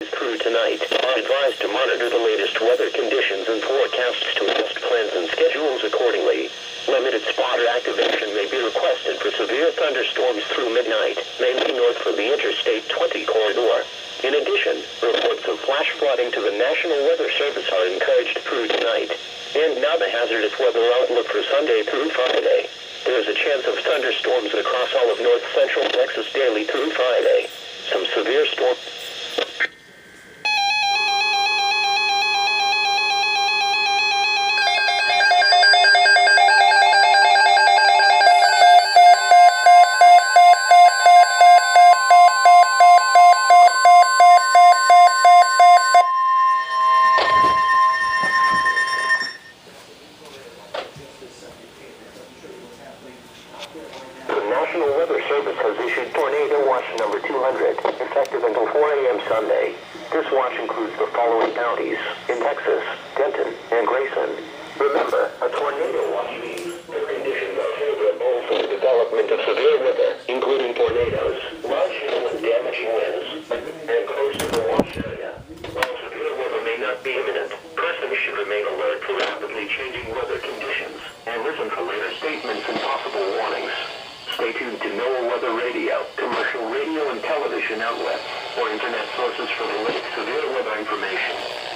Through tonight, are advised to monitor the latest weather conditions and forecasts to adjust plans and schedules accordingly. Limited spotter activation may be requested for severe thunderstorms through midnight, mainly north of the Interstate 20 corridor. In addition, reports of flash flooding to the National Weather Service are encouraged through tonight. And now the hazardous weather outlook for Sunday through Friday. There is a chance of thunderstorms across all of north central Texas daily through Friday. Some severe storms. The National Weather Service has issued Tornado Watch number 200, effective until 4 a.m. Sunday. This watch includes the following counties in Texas: Denton and Grayson. Remember, a tornado watch means the conditions are favorable for the development of severe weather, including tornadoes, large hail and damaging winds, and close to the watch area. While severe weather may not be imminent, persons should remain alert for rapidly changing weather conditions and listen for later statements and possible warnings. Stay tuned to NOAA Weather Radio, commercial radio and television outlets, or internet sources for the latest severe weather information.